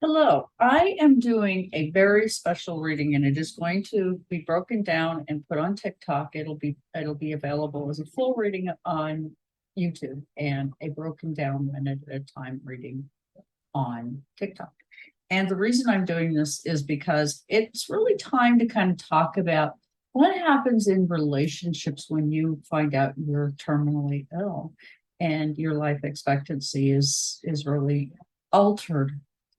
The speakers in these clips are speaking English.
Hello, I am doing a very special reading and it is going to be broken down and put on TikTok. It'll be available as a full reading on YouTube and a broken down minute at a time reading on TikTok. And the reason I'm doing this is because it's really time to kind of talk about what happens in relationships when you find out you're terminally ill and your life expectancy is really altered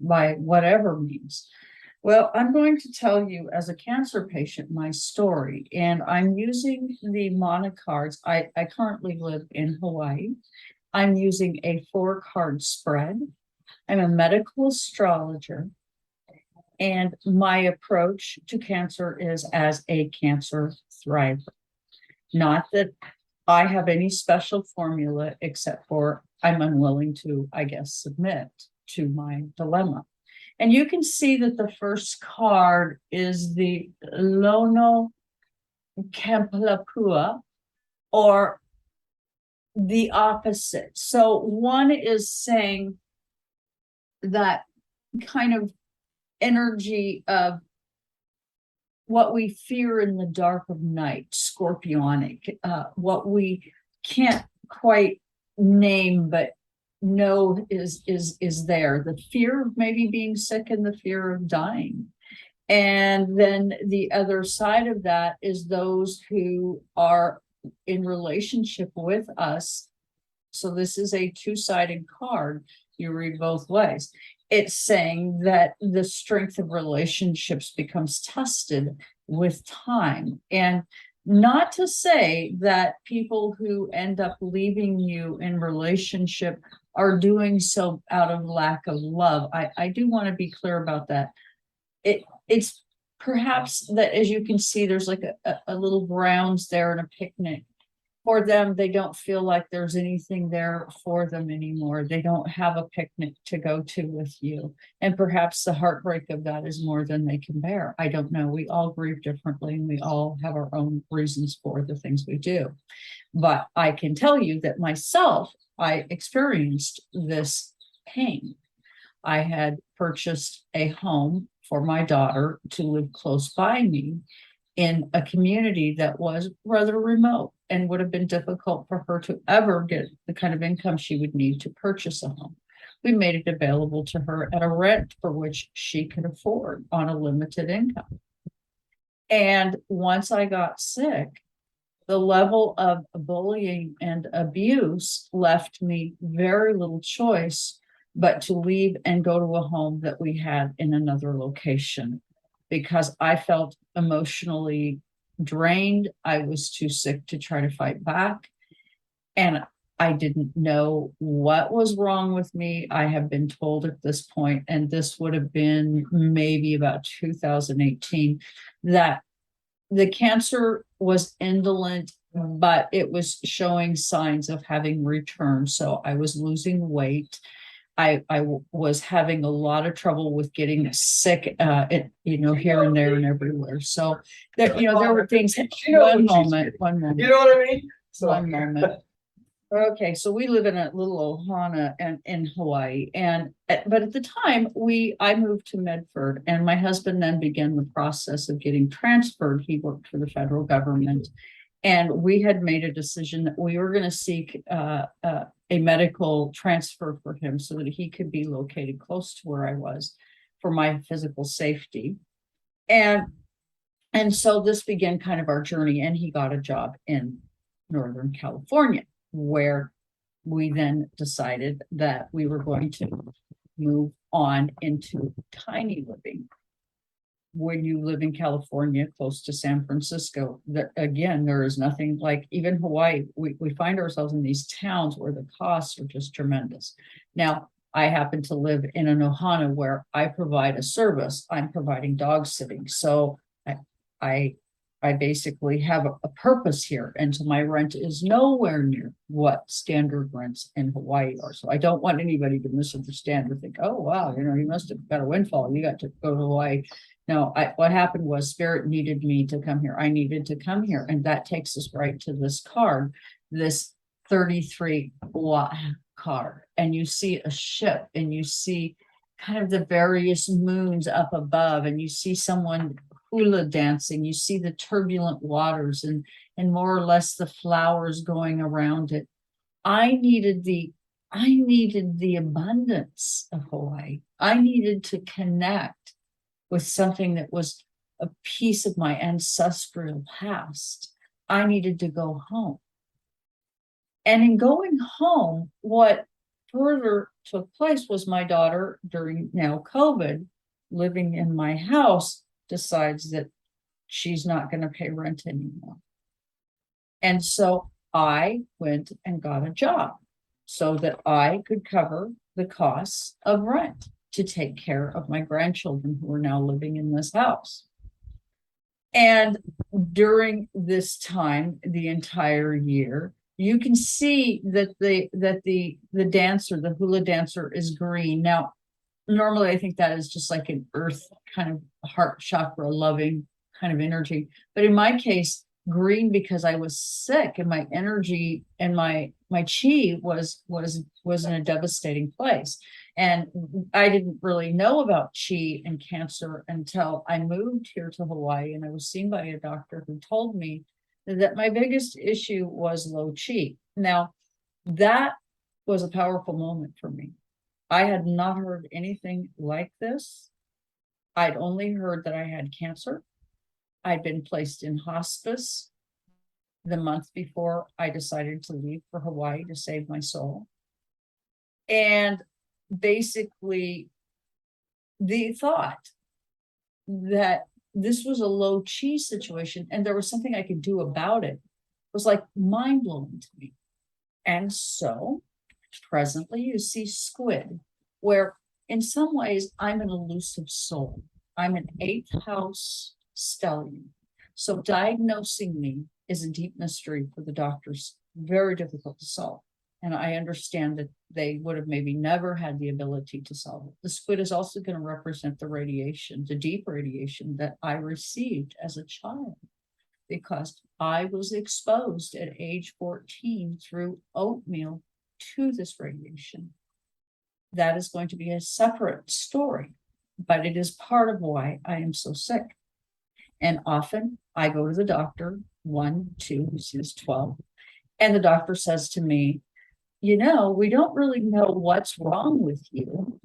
by whatever means. Well, I'm going to tell you as a cancer patient my story, and I'm using the Mana cards. I currently live in Hawaii. I'm using a 4 card spread. I'm a medical astrologer, and my approach to cancer is as a cancer thriver. Not that I have any special formula, except for I'm unwilling to, I guess, submit to my dilemma. And you can see that the first card is the Lono Kemplapua, or the opposite. So one is saying that kind of energy of what we fear in the dark of night, scorpionic, what we can't quite name, but know is there. The fear of maybe being sick and the fear of dying. And then the other side of that is those who are in relationship with us. So this is a two-sided card. You read both ways. It's saying that the strength of relationships becomes tested with time. And not to say that people who end up leaving you in relationship are doing so out of lack of love. I do want to be clear about that. It's perhaps that, as you can see, there's like a little grounds there and a picnic. For them, they don't feel like there's anything there for them anymore. They don't have a picnic to go to with you. And perhaps the heartbreak of that is more than they can bear. I don't know. We all grieve differently and we all have our own reasons for the things we do. But I can tell you that myself, I experienced this pain. I had purchased a home for my daughter to live close by me in a community that was rather remote and would have been difficult for her to ever get the kind of income she would need to purchase a home. We made it available to her at a rent for which she could afford on a limited income. And once I got sick, the level of bullying and abuse left me very little choice but to leave and go to a home that we had in another location, because I felt emotionally drained. I was too sick to try to fight back. And I didn't know what was wrong with me. I have been told at this point, and this would have been maybe about 2018, that the cancer was indolent, but it was showing signs of having returned. So I was losing weight. I was having a lot of trouble with getting sick, here and there and everywhere. So there were things. One moment. You know what I mean? One moment. Okay, so we live in a little ohana and in Hawaii, but at the time I moved to Medford, and my husband then began the process of getting transferred. He worked for the federal government, and we had made a decision that we were going to seek a medical transfer for him so that he could be located close to where I was for my physical safety. And so this began kind of our journey, and he got a job in Northern California, where we then decided that we were going to move on into tiny living. When you live in California, close to San Francisco, there is nothing like, even Hawaii. We find ourselves in these towns where the costs are just tremendous. Now, I happen to live in an ohana where I provide a service. I'm providing dog sitting. So I basically have a purpose here, and so my rent is nowhere near what standard rents in Hawaii are. So I don't want anybody to misunderstand or think, oh, wow, you must have got a windfall. You got to go to Hawaii. No, what happened was Spirit needed me to come here. I needed to come here. And that takes us right to this card, this 33 watt card. And you see a ship, and you see kind of the various moons up above, and you see someone hula dancing, you see the turbulent waters and more or less the flowers going around it. I needed the abundance of Hawaii. I needed to connect with something that was a piece of my ancestral past. I needed to go home. And in going home, what further took place was my daughter, during now COVID, living in my house, decides that she's not going to pay rent anymore. And so I went and got a job so that I could cover the costs of rent to take care of my grandchildren who are now living in this house. And during this time, the entire year, you can see that the dancer, the hula dancer, is green. Now, normally I think that is just like an earth kind of heart chakra loving kind of energy. But in my case, green, because I was sick and my energy and my chi was in a devastating place. And I didn't really know about chi and Cancer until I moved here to Hawaii, and I was seen by a doctor who told me that my biggest issue was low chi. Now, that was a powerful moment for me. I had not heard anything like this. I'd only heard that I had cancer. I'd been placed in hospice the month before I decided to leave for Hawaii to save my soul. And basically, the thought that this was a low chi situation and there was something I could do about it was like mind-blowing to me. And so presently you see squid, where in some ways I'm an elusive soul. I'm an 8th house stellium. So diagnosing me is a deep mystery for the doctors, very difficult to solve. And I understand that they would have maybe never had the ability to solve it. The squid is also going to represent the radiation, the deep radiation that I received as a child, because I was exposed at age 14 through oatmeal to this radiation. That is going to be a separate story, but it is part of why I am so sick. And often I go to the doctor, 1, 2, 6, 12, and the doctor says to me, you know, we don't really know what's wrong with you,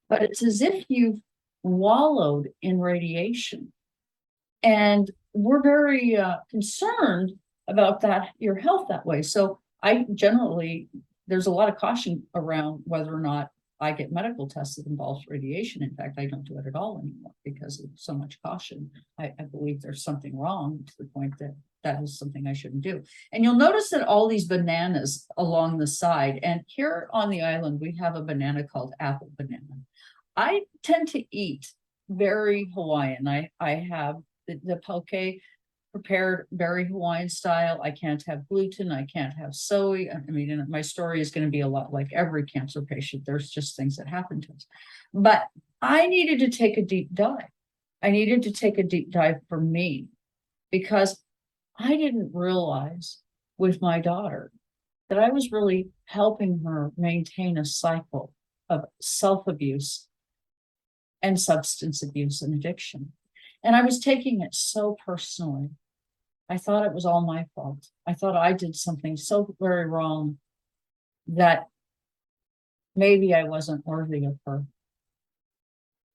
but it's as if you've wallowed in radiation. And we're very concerned about that, your health that way. So I generally, there's a lot of caution around whether or not I get medical tests that involves radiation. In fact, I don't do it at all anymore because of so much caution. I believe there's something wrong to the point that that is something I shouldn't do. And you'll notice that all these bananas along the side, and here on the island, we have a banana called apple banana. I tend to eat very Hawaiian. I have the poke prepared very Hawaiian style. I can't have gluten. I can't have soy. I mean, my story is going to be a lot like every cancer patient. There's just things that happen to us. But I needed to take a deep dive. I needed to take a deep dive for me, because I didn't realize with my daughter that I was really helping her maintain a cycle of self-abuse and substance abuse and addiction. And I was taking it so personally. I thought it was all my fault. I thought I did something so very wrong that maybe I wasn't worthy of her.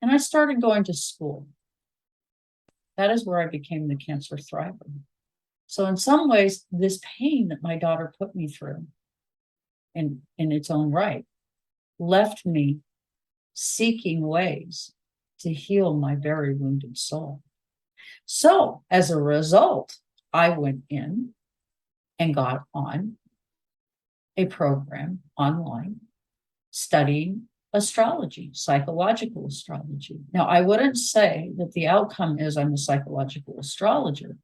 And I started going to school. That is where I became the cancer thriver. So in some ways, this pain that my daughter put me through in its own right left me seeking ways to heal my very wounded soul. So as a result, I went in and got on a program online studying astrology, psychological astrology. Now, I wouldn't say that the outcome is I'm a psychological astrologer.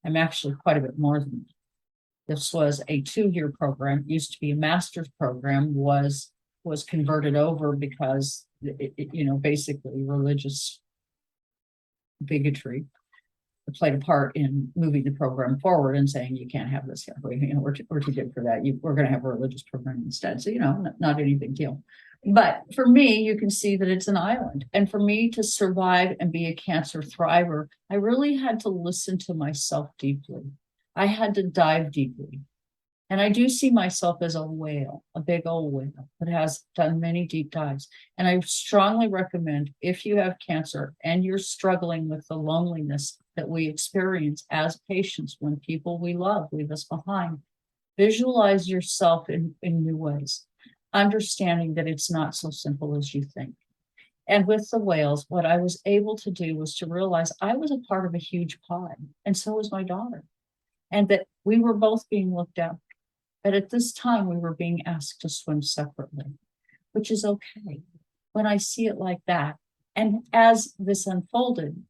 I'm actually quite a bit more than that. This was a 2-year program. It used to be a master's program, was converted over because basically religious bigotry played a part in moving the program forward and saying you can't have this here. We're too good for that. We're going to have a religious program instead. So not any big deal. But for me, you can see that it's an island. And for me to survive and be a cancer thriver, I really had to listen to myself deeply. I had to dive deeply. And I do see myself as a whale, a big old whale that has done many deep dives. And I strongly recommend, if you have cancer and you're struggling with the loneliness that we experience as patients when people we love leave us behind, visualize yourself in new ways, understanding that it's not so simple as you think. And with the whales, what I was able to do was to realize I was a part of a huge pod, and so was my daughter, and that we were both being looked at. But at this time, we were being asked to swim separately, which is okay when I see it like that. And as this unfolded,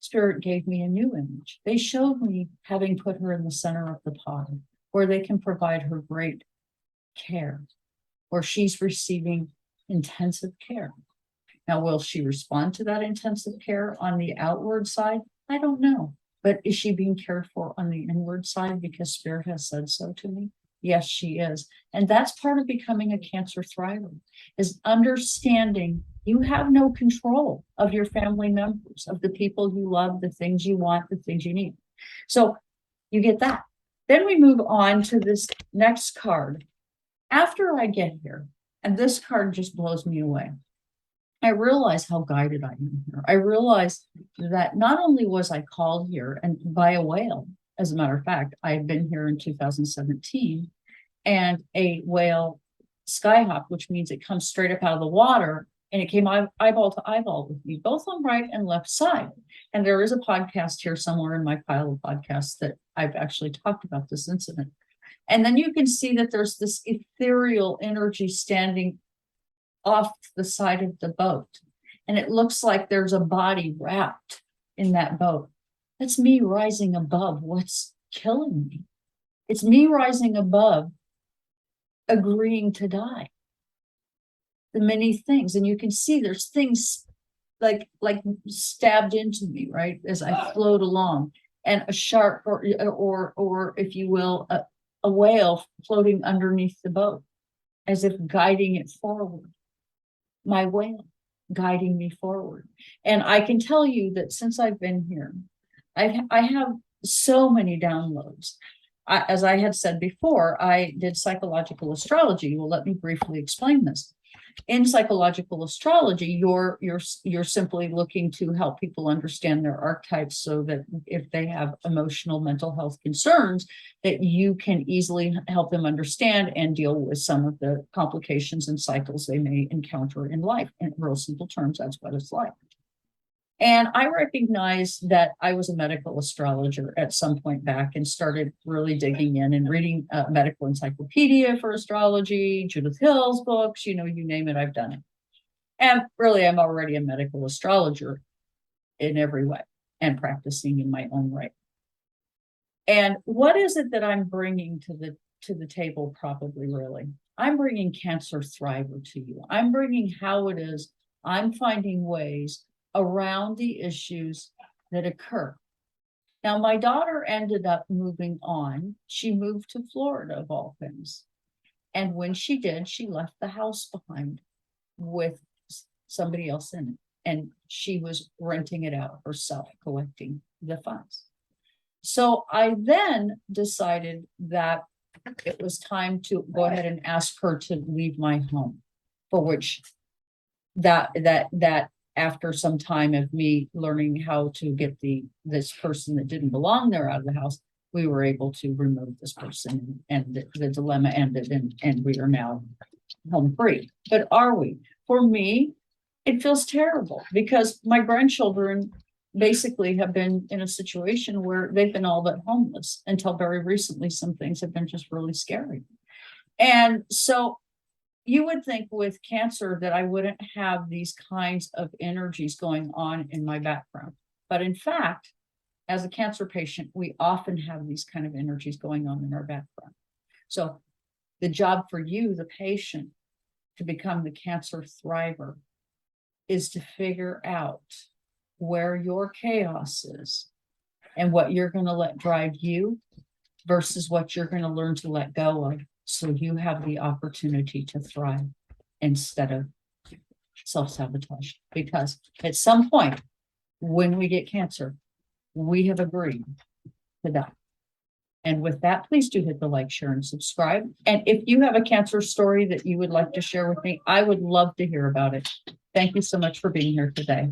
Spirit gave me a new image. They showed me having put her in the center of the pod where they can provide her great care, where she's receiving intensive care. Now, will she respond to that intensive care on the outward side? I don't know. But is she being cared for on the inward side because Spirit has said so to me? Yes, she is. And that's part of becoming a cancer thriver, is understanding you have no control of your family members, of the people you love, the things you want, the things you need. So you get that. Then we move on to this next card. After I get here, and this card just blows me away, I realize how guided I am here. I realize that not only was I called here and by a whale, as a matter of fact, I had been here in 2017, and a whale skyhawk, which means it comes straight up out of the water, and it came eyeball to eyeball with me, both on right and left side. And there is a podcast here somewhere in my pile of podcasts that I've actually talked about this incident. And then you can see that there's this ethereal energy standing off the side of the boat. And it looks like there's a body wrapped in that boat. That's me rising above what's killing me. It's me rising above agreeing to die. The many things. And you can see there's things like stabbed into me, right? As I float along. And a shark or if you will, a whale floating underneath the boat, as if guiding it forward. My whale guiding me forward. And I can tell you that since I've been here, I have so many downloads. As I had said before, I did psychological astrology. Well, let me briefly explain this. In psychological astrology, you're simply looking to help people understand their archetypes so that if they have emotional mental health concerns, that you can easily help them understand and deal with some of the complications and cycles they may encounter in life. In real simple terms, that's what it's like. And I recognized that I was a medical astrologer at some point back and started really digging in and reading medical encyclopedia for astrology, Judith Hill's books, you name it, I've done it. And really, I'm already a medical astrologer in every way and practicing in my own right. And what is it that I'm bringing to the table? Probably really, I'm bringing Cancer Thriver to you. I'm bringing how it is. I'm finding ways around the issues that occur. Now, my daughter ended up moving on. She moved to Florida, of all things. And when she did, she left the house behind with somebody else in it. And she was renting it out herself, collecting the funds. So I then decided that it was time to go ahead and ask her to leave my home, for which that after some time of me learning how to get this person that didn't belong there out of the house, we were able to remove this person, and the dilemma ended, and we are now home free. But are we? For me, it feels terrible because my grandchildren basically have been in a situation where they've been all but homeless until very recently. Some things have been just really scary. And so you would think with cancer that I wouldn't have these kinds of energies going on in my background. But in fact, as a cancer patient, we often have these kind of energies going on in our background. So the job for you, the patient, to become the cancer thriver is to figure out where your chaos is and what you're going to let drive you versus what you're going to learn to let go of, so you have the opportunity to thrive. instead of self-sabotage. Because at some point, when we get cancer, we have agreed to die. And with that, please do hit the like, share, and subscribe. And if you have a cancer story that you would like to share with me, I would love to hear about it. Thank you so much for being here today.